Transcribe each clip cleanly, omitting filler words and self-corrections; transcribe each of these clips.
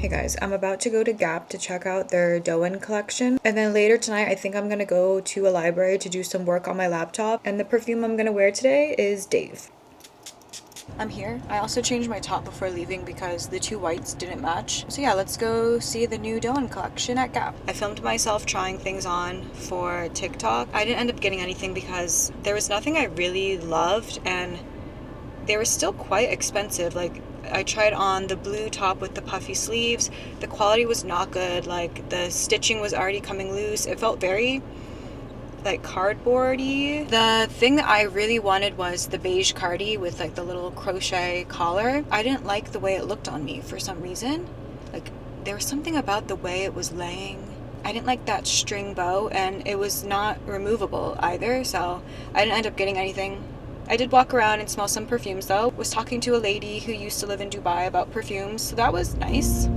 Hey guys, I'm about to go to Gap to check out their Doan collection, and then later tonight I think I'm gonna go to a library to do some work on my laptop, and the perfume I'm gonna wear today is Dave. I'm here. I also changed my top before leaving because the two whites didn't match. So yeah, let's go see the new Doan collection at Gap. I filmed myself trying things on for TikTok. I didn't end up getting anything because there was nothing I really loved, and they were still quite expensive. Like, I tried on the blue top with the puffy sleeves. The quality was not good. Like, the stitching was already coming loose. It felt very like cardboardy. The thing that I really wanted was the beige cardi with like the little crochet collar. I didn't like the way it looked on me for some reason. Like, there was something about the way it was laying. I didn't like that string bow, and it was not removable either, so I didn't end up getting anything. I did walk around and smell some perfumes though. Was talking to a lady who used to live in Dubai about perfumes, so that was nice.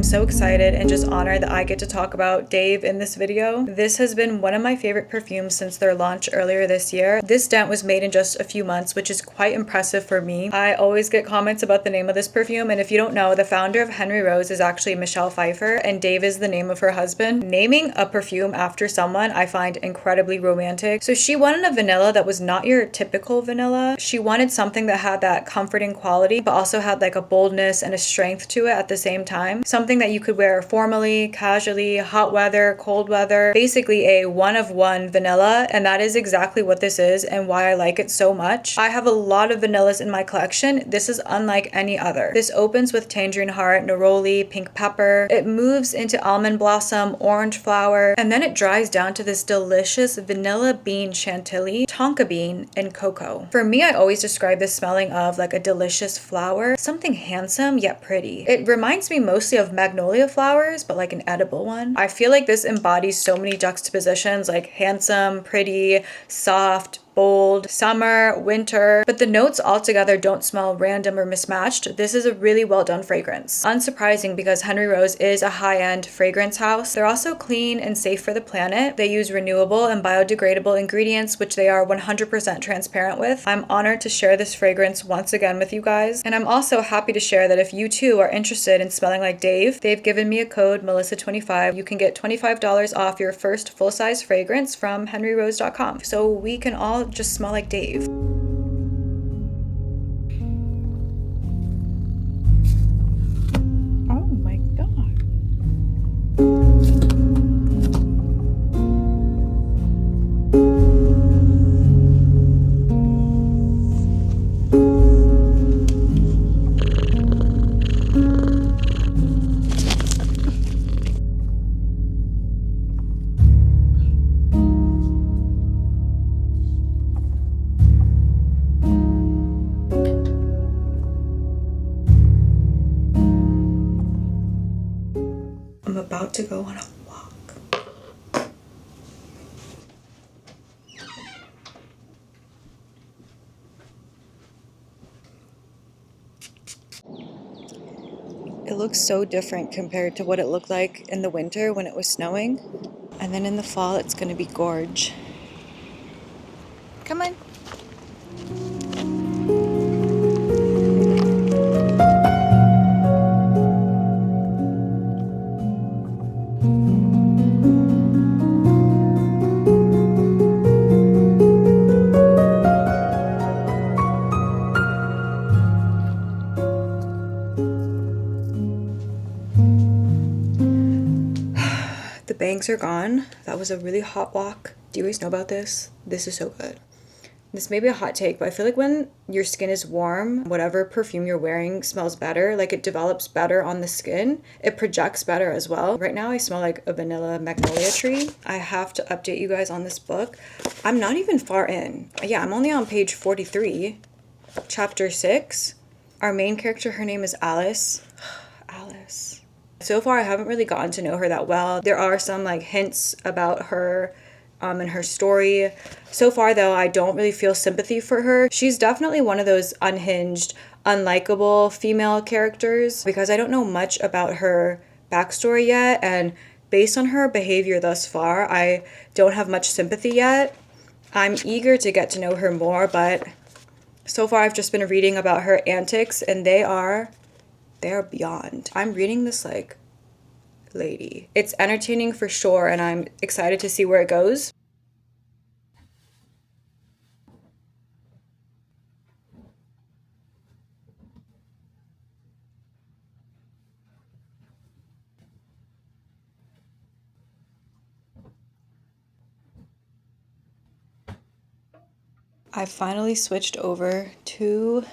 So excited and just honored that I get to talk about Dave in this video. This has been one of my favorite perfumes since their launch earlier this year. This dent was made in just a few months, which is quite impressive for me. I always get comments about the name of this perfume, and if you don't know, the founder of Henry Rose is actually Michelle Pfeiffer, and Dave is the name of her husband. Naming a perfume after someone I find incredibly romantic. So she wanted a vanilla that was not your typical vanilla. She wanted something that had that comforting quality, but also had like a boldness and a strength to it at the same time. Something that you could wear formally, casually, hot weather, cold weather, basically a one-of-one vanilla, and that is exactly what this is and why I like it so much. I have a lot of vanillas in my collection. This is unlike any other. This opens with tangerine heart, neroli, pink pepper. It moves into almond blossom, orange flower, and then it dries down to this delicious vanilla bean chantilly, tonka bean, and cocoa. For me, I always describe this smelling of like a delicious flower, something handsome yet pretty. It reminds me mostly of magnolia flowers, but like an edible one. I feel like this embodies so many juxtapositions, like handsome, pretty, soft, bold, summer, winter, but the notes altogether don't smell random or mismatched. This is a really well done fragrance. Unsurprising because Henry Rose is a high-end fragrance house. They're also clean and safe for the planet. They use renewable and biodegradable ingredients, which they are 100% transparent with. I'm honored to share this fragrance once again with you guys, and I'm also happy to share that if you too are interested in smelling like Dave, they've given me a code Melissa25. You can get $25 off your first full-size fragrance from henryrose.com. So we can all just smell like Dave. Oh my god. I'm about to go on a walk. It looks so different compared to what it looked like in the winter when it was snowing. And then in the fall, it's gonna be gorge. Come on. The bangs are gone. That was a really hot walk. Do you guys know about this? This is so good. This may be a hot take, but I feel like when your skin is warm, whatever perfume you're wearing smells better. Like it develops better on the skin. It projects better as well. Right now I smell like a vanilla magnolia tree. I have to update you guys on this book. I'm not even far in. Yeah, I'm only on page 43, chapter 6. Our main character, her name is Alice. Alice. So far I haven't really gotten to know her that well. There are some like hints about her and her story. So far though, I don't really feel sympathy for her. She's definitely one of those unhinged, unlikable female characters because I don't know much about her backstory yet, and based on her behavior thus far, I don't have much sympathy yet. I'm eager to get to know her more, but so far I've just been reading about her antics and they are beyond. I'm reading this like lady. It's entertaining for sure, and I'm excited to see where it goes. I finally switched over to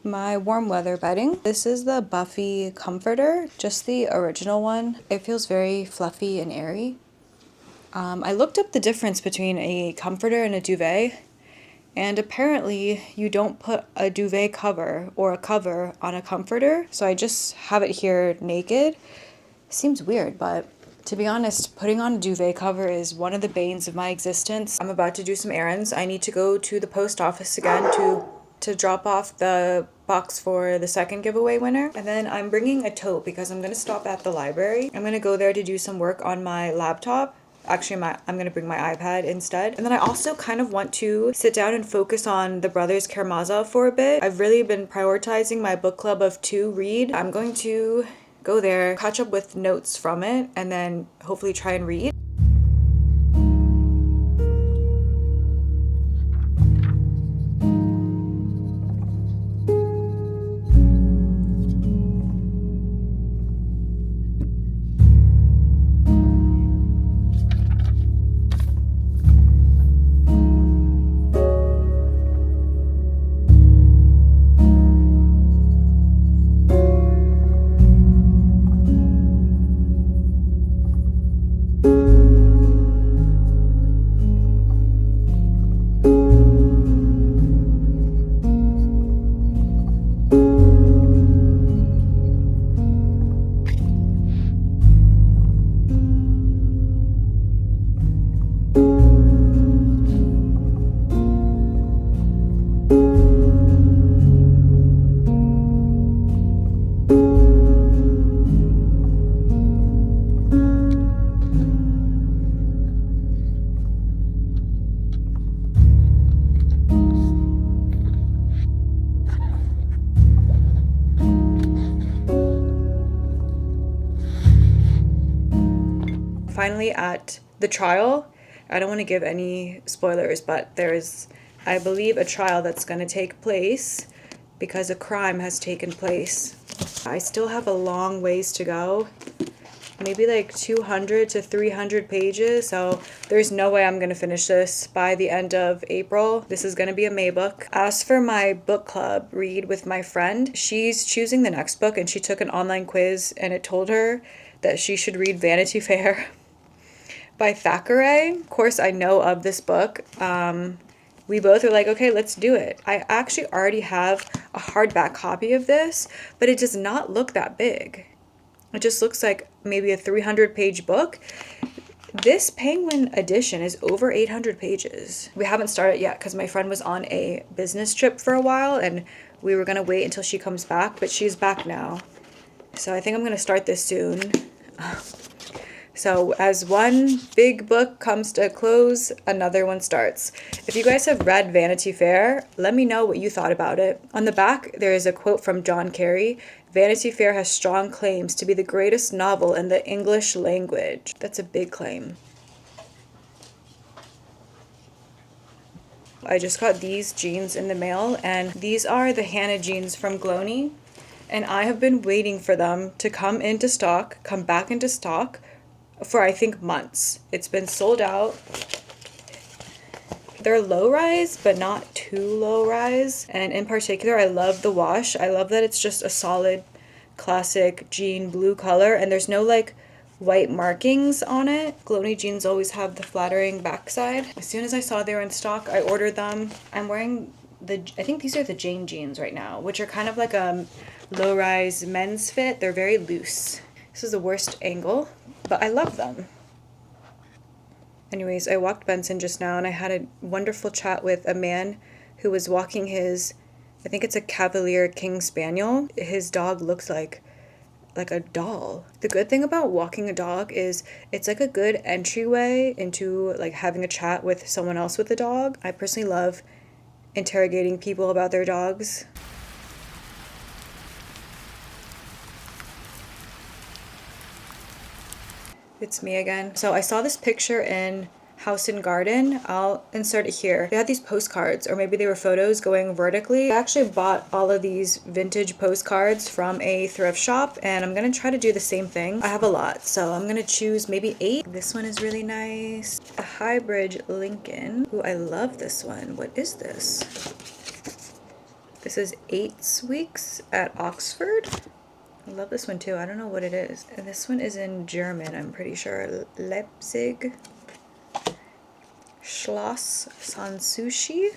my warm weather bedding. This is the Buffy comforter, just the original one. It feels very fluffy and airy. I looked up the difference between a comforter and a duvet, and apparently you don't put a duvet cover or a cover on a comforter, so I just have it here naked. Seems weird, but to be honest, putting on a duvet cover is one of the banes of my existence. I'm about to do some errands. I need to go to the post office again to drop off the box for the second giveaway winner. And then I'm bringing a tote because I'm going to stop at the library. I'm going to go there to do some work on my laptop. Actually, I'm going to bring my iPad instead. And then I also kind of want to sit down and focus on the brothers Karamazov for a bit. I've really been prioritizing my book club of 2 read. I'm going to go there, catch up with notes from it, and then hopefully try and read. Finally at the trial. I don't want to give any spoilers, but there's, I believe, a trial that's going to take place because a crime has taken place. I still have a long ways to go, maybe like 200 to 300 pages, so there's no way I'm going to finish this by the end of April. This is going to be a May book. As for my book club read with my friend, she's choosing the next book and she took an online quiz and it told her that she should read Vanity Fair by Thackeray. Of course, I know of this book. We both were like, okay, let's do it. I actually already have a hardback copy of this, but it does not look that big. It just looks like maybe a 300-page book. This Penguin edition is over 800 pages. We haven't started yet because my friend was on a business trip for a while and we were going to wait until she comes back, but she's back now. So I think I'm going to start this soon. So as one big book comes to a close, another one starts. If you guys have read Vanity Fair, let me know what you thought about it. On the back, there is a quote from John Carey. Vanity Fair has strong claims to be the greatest novel in the English language. That's a big claim. I just got these jeans in the mail, and these are the Hannah jeans from Glony. And I have been waiting for them to come back into stock, for I think months. It's been sold out They're low rise, but not too low rise. And in particular, I love the wash. I love that it's just a solid classic jean blue color and there's no like white markings on it. Glowy jeans always have the flattering backside. As soon as I saw they were in stock, I ordered them. I'm wearing I think these are the Jane jeans right now, which are kind of like a low-rise men's fit. They're very loose. This is the worst angle, but I love them. Anyways, I walked Benson just now and I had a wonderful chat with a man who was walking his, I think it's a Cavalier King Spaniel. His dog looks like a doll. The good thing about walking a dog is it's like a good entryway into like having a chat with someone else with a dog. I personally love interrogating people about their dogs. It's me again. So I saw this picture in House and Garden. I'll insert it here. They had these postcards, or maybe they were photos going vertically. I actually bought all of these vintage postcards from a thrift shop and I'm gonna try to do the same thing. I have a lot, so I'm gonna choose maybe 8. This one is really nice. A Highbridge Lincoln. Ooh, I love this one. What is this? This is 8 Weeks at Oxford. I love this one too. I don't know what it is. And this one is in German, I'm pretty sure. Leipzig. Schloss Sanssouci.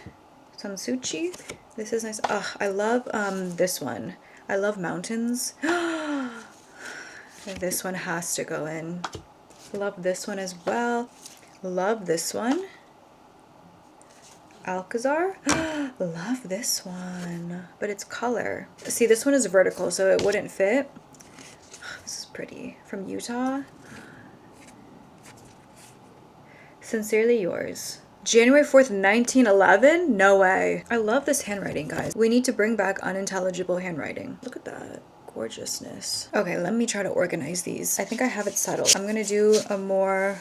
This is nice. Ugh, I love this one. I love mountains. This one has to go in. Love this one as well. Love this one. Alcazar. Love this one, but it's color. See, this one is vertical, so it wouldn't fit. This is pretty. From Utah. Sincerely yours. January 4th, 1911? No way. I love this handwriting, guys. We need to bring back unintelligible handwriting. Look at that gorgeousness. Okay, let me try to organize these. I think I have it settled. I'm gonna do a more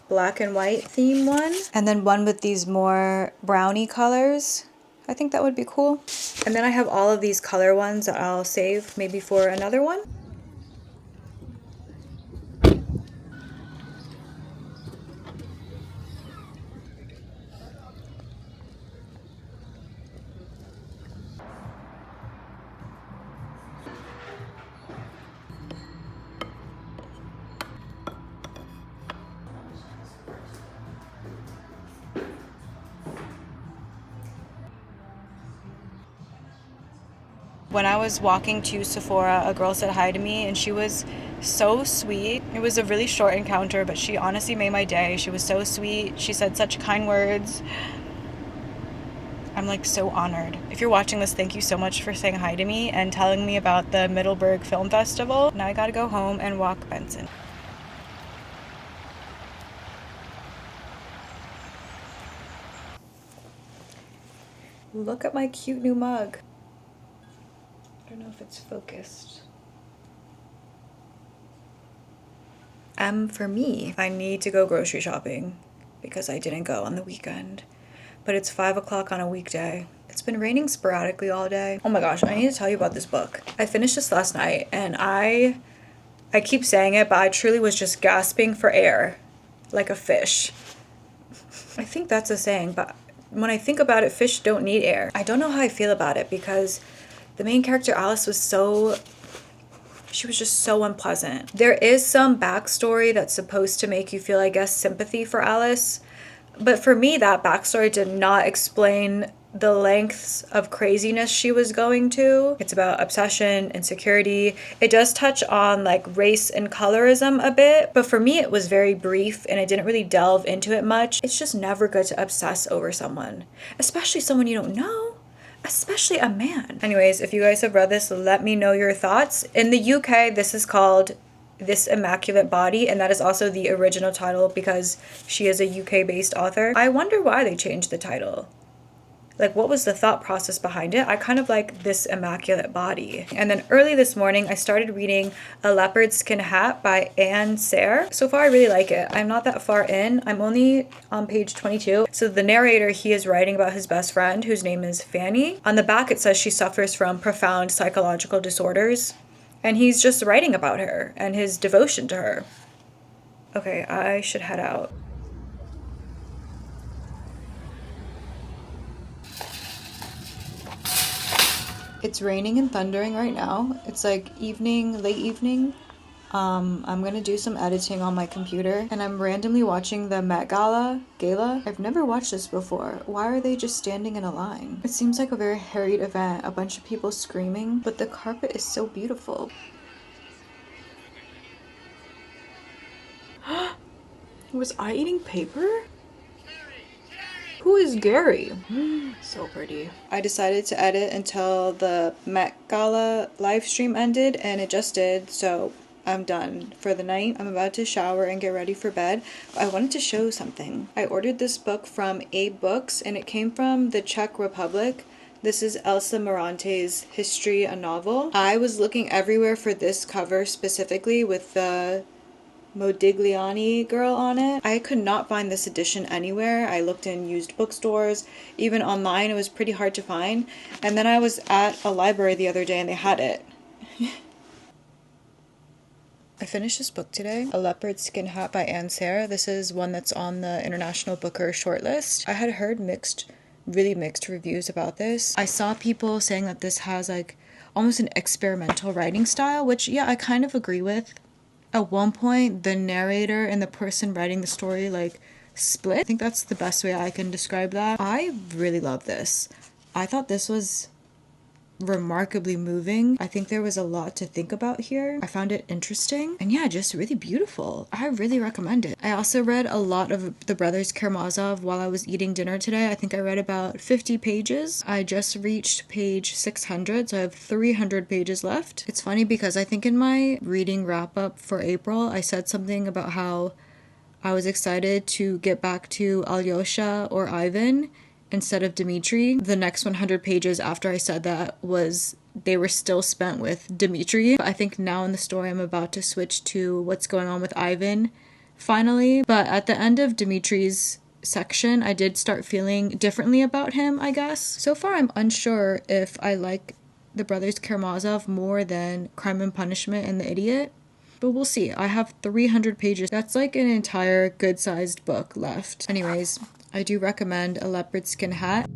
black and white theme one, and then one with these more brownie colors. I think that would be cool. And then I have all of these color ones that I'll save maybe for another one. When I was walking to Sephora, a girl said hi to me and she was so sweet. It was a really short encounter, but she honestly made my day. She was so sweet. She said such kind words. I'm like so honored. If you're watching this, thank you so much for saying hi to me and telling me about the Middleburg Film Festival. Now I gotta go home and walk Benson. Look at my cute new mug. I don't know if it's focused. For me, I need to go grocery shopping because I didn't go on the weekend. But it's 5 o'clock on a weekday. It's been raining sporadically all day. Oh my gosh, I need to tell you about this book. I finished this last night and I keep saying it, but I truly was just gasping for air like a fish. I think that's a saying, but when I think about it, fish don't need air. I don't know how I feel about it because the main character, Alice, she was just so unpleasant. There is some backstory that's supposed to make you feel, I guess, sympathy for Alice. But for me, that backstory did not explain the lengths of craziness she was going to. It's about obsession, insecurity. It does touch on like race and colorism a bit, but for me it was very brief and I didn't really delve into it much. It's just never good to obsess over someone, especially someone you don't know. Especially a man. Anyways, if you guys have read this, let me know your thoughts. In the UK, this is called This Immaculate Body, and that is also the original title because she is a UK-based author. I wonder why they changed the title. Like, what was the thought process behind it? I kind of like This Immaculate Body. And then early this morning, I started reading A Leopard-Skin Hat by Serre. So far, I really like it. I'm not that far in. I'm only on page 22. So the narrator, he is writing about his best friend, whose name is Fanny. On the back, it says she suffers from profound psychological disorders. And he's just writing about her and his devotion to her. Okay, I should head out. It's raining and thundering right now. It's like evening, late evening. I'm gonna do some editing on my computer, and I'm randomly watching the Met Gala. I've never watched this before. Why are they just standing in a line? It seems like a very harried event, a bunch of people screaming, but the carpet is so beautiful. Was I eating paper? Who is Gary? So pretty. I decided to edit until the Met Gala live stream ended, and it just did, so I'm done for the night. I'm about to shower and get ready for bed. I wanted to show something. I ordered this book from Abe Books, and it came from the Czech Republic. This is Elsa Morante's History, a novel. I was looking everywhere for this cover specifically with the Modigliani girl on it. I could not find this edition anywhere. I looked in used bookstores, even online. It was pretty hard to find. And then I was at a library the other day and they had it. I finished this book today, A Leopard-Skin Hat by Serre. This is one that's on the International Booker shortlist. I had heard really mixed reviews about this. I saw people saying that this has like almost an experimental writing style, which yeah, I kind of agree with. At one point, the narrator and the person writing the story like split. I think that's the best way I can describe that. I really love this. I thought this was remarkably moving. I think there was a lot to think about here. I found it interesting and yeah, just really beautiful. I really recommend it. I also read a lot of the brothers Karamazov while I was eating dinner today. I think I read about 50 pages. I just reached page 600, so I have 300 pages left. It's funny because I think in my reading wrap up for April, I said something about how I was excited to get back to Alyosha or Ivan instead of Dmitri. The next 100 pages after I said that they were still spent with Dmitri. I think now in the story I'm about to switch to what's going on with Ivan finally. But at the end of Dmitri's section, I did start feeling differently about him, I guess. So far I'm unsure if I like the brothers Karamazov more than Crime and Punishment and The Idiot. But we'll see. I have 300 pages. That's like an entire good-sized book left. Anyways, I do recommend A Leopard-Skin Hat.